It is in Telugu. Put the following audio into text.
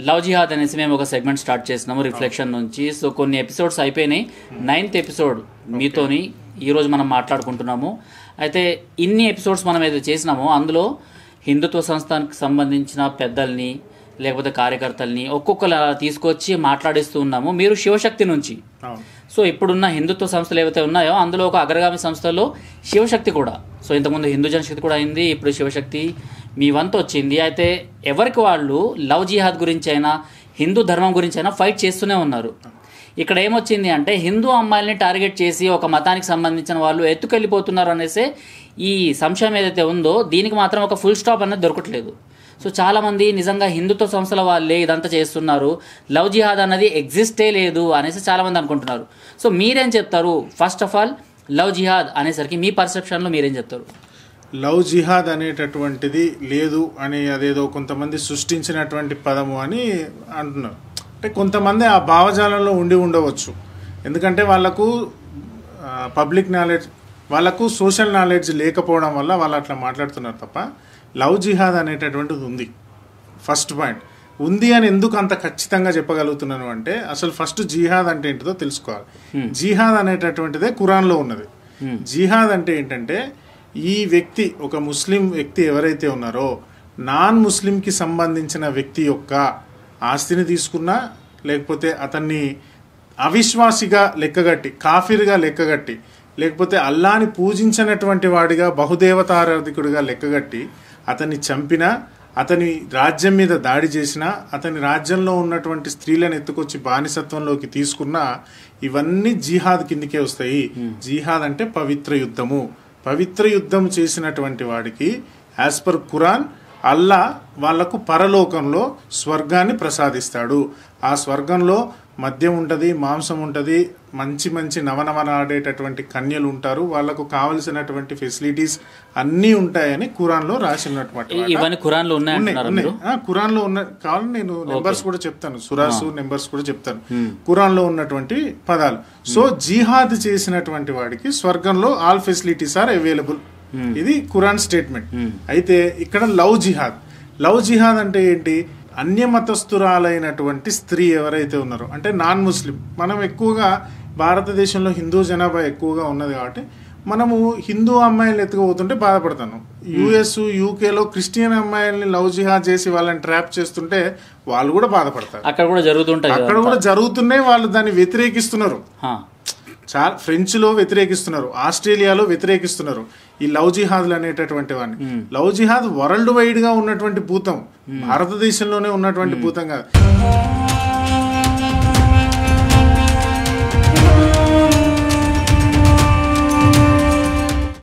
లవ్ జిహాద్ అనేసి మేము ఒక సెగ్మెంట్ స్టార్ట్ చేసినాము రిఫ్లెక్షన్ నుంచి. సో కొన్ని ఎపిసోడ్స్ అయిపోయినాయి. 9th ఎపిసోడ్ మీతోని ఈరోజు మనం మాట్లాడుకుంటున్నాము. అయితే ఇన్ని ఎపిసోడ్స్ మనం ఏదైతే చేసినామో అందులో హిందుత్వ సంస్థానికి సంబంధించిన పెద్దల్ని లేకపోతే కార్యకర్తల్ని ఒక్కొక్కరు తీసుకొచ్చి మాట్లాడిస్తూ ఉన్నాము. మీరు శివశక్తి నుంచి, సో ఇప్పుడున్న హిందుత్వ సంస్థలు ఏవైతే ఉన్నాయో అందులో ఒక అగ్రగామి సంస్థలో శివశక్తి కూడా, సో ఇంతకుముందు హిందూ జనశక్తి కూడా అయింది, ఇప్పుడు శివశక్తి మీ వంతు వచ్చింది. అయితే ఎవరికి వాళ్ళు లవ్ జిహాద్ గురించి అయినా హిందూ ధర్మం గురించి అయినా ఫైట్ చేస్తూనే ఉన్నారు. ఇక్కడ ఏమొచ్చింది అంటే హిందూ అమ్మాయిల్ని టార్గెట్ చేసి ఒక మతానికి సంబంధించిన వాళ్ళు ఎత్తుకెళ్ళిపోతున్నారు అనేసి ఈ సంశయం ఏదైతే ఉందో దీనికి మాత్రం ఒక ఫుల్ స్టాప్ అనేది దొరకట్లేదు. సో చాలామంది నిజంగా హిందుత్వ సంస్థల వాళ్ళే ఇదంతా చేస్తున్నారు, లవ్ జిహాద్ అన్నది ఎగ్జిస్టే లేదు అనేసి చాలామంది అనుకుంటున్నారు. సో మీరేం చెప్తారు? ఫస్ట్ ఆఫ్ ఆల్ లవ్ జిహాద్ అనేసరికి మీ పర్సెప్షన్లో మీరేం చెప్తారు? లవ్ జిహాద్ అనేటటువంటిది లేదు అని అదేదో కొంతమంది సృష్టించినటువంటి పదము అని అంటున్నారు. అంటే కొంతమంది ఆ భావజాలంలో ఉండి ఉండవచ్చు, ఎందుకంటే వాళ్ళకు పబ్లిక్ నాలెడ్జ్, వాళ్ళకు సోషల్ నాలెడ్జ్ లేకపోవడం వల్ల వాళ్ళు అట్లా మాట్లాడుతున్నారు తప్ప లవ్ జిహాద్ అనేటటువంటిది ఉంది. ఫస్ట్ పాయింట్ ఉంది అని ఎందుకు అంత ఖచ్చితంగా చెప్పగలుగుతున్నాను అంటే అసలు ఫస్ట్ జిహాద్ అంటే ఏంటిదో తెలుసుకోవాలి. జిహాద్ అనేటటువంటిదే ఖురాన్లో ఉన్నది. జిహాద్ అంటే ఏంటంటే ఈ వ్యక్తి, ఒక ముస్లిం వ్యక్తి ఎవరైతే ఉన్నారో నాన్ ముస్లింకి సంబంధించిన వ్యక్తి యొక్క ఆస్తిని తీసుకున్నా, లేకపోతే అతన్ని అవిశ్వాసిగా లెక్కగట్టి, కాఫిర్గా లెక్కగట్టి, లేకపోతే అల్లాని పూజించినటువంటి వాడిగా బహుదేవతారాధికుడిగా లెక్కగట్టి అతన్ని చంపినా, అతని రాజ్యం మీద దాడి చేసినా, అతని రాజ్యంలో ఉన్నటువంటి స్త్రీలను ఎత్తుకొచ్చి బానిసత్వంలోకి తీసుకున్నా ఇవన్నీ జిహాద్ కిందికే వస్తాయి. జిహాద్ అంటే పవిత్ర యుద్ధము. పవిత్ర యుద్ధం చేసినటువంటి వాడికి యాజ్ పర్ ఖురాన్ అల్లా వాళ్లకు పరలోకంలో స్వర్గాన్ని ప్రసాదిస్తాడు. ఆ స్వర్గంలో మద్యం ఉంటుంది, మాంసం ఉంటుంది, మంచి మంచి నవనవనాడేటటువంటి కన్యలు ఉంటారు, వాళ్లకు కావలసినటువంటి ఫెసిలిటీస్ అన్నీ ఉంటాయని ఖురాన్లో రాసినటువంటి ఖురాన్లో ఉన్న కావాలి. నేను నెంబర్స్ కూడా చెప్తాను, సురాసు నెంబర్స్ కూడా చెప్తాను, ఖురాన్లో ఉన్నటువంటి పదాలు. సో జిహాద్ చేసినటువంటి వాడికి స్వర్గంలో ఆల్ ఫెసిలిటీస్ ఆర్ అవైలబుల్. ఇది ఖురాన్ స్టేట్మెంట్. అయితే ఇక్కడ లవ్ జిహాద్, లవ్ జిహాద్ అంటే ఏంటి? అన్యమతస్థురాలైనటువంటి స్త్రీ ఎవరైతే ఉన్నారో, అంటే నాన్ ముస్లిం, మనం ఎక్కువగా భారతదేశంలో హిందూ జనాభా ఎక్కువగా ఉన్నది కాబట్టి మనము హిందూ అమ్మాయిలు ఎత్తుకుపోతుంటే బాధపడతాను. యుఎస్ యూకేలో క్రిస్టియన్ అమ్మాయిల్ని లవ్ జిహాద్ చేసి వాళ్ళని ట్రాప్ చేస్తుంటే వాళ్ళు కూడా బాధపడతారు. అక్కడ కూడా జరుగుతున్నాయి, వాళ్ళు దాన్ని వ్యతిరేకిస్తున్నారు. చాలా ఫ్రెంచ్లో వ్యతిరేకిస్తున్నారు, ఆస్ట్రేలియాలో వ్యతిరేకిస్తున్నారు ఈ లవ్ జిహాద్లు అనేటటువంటి వాడిని. లవ్ జిహాద్ వరల్డ్ వైడ్ గా ఉన్నటువంటి భూతం, భారతదేశంలోనే ఉన్నటువంటి భూతం కాదు.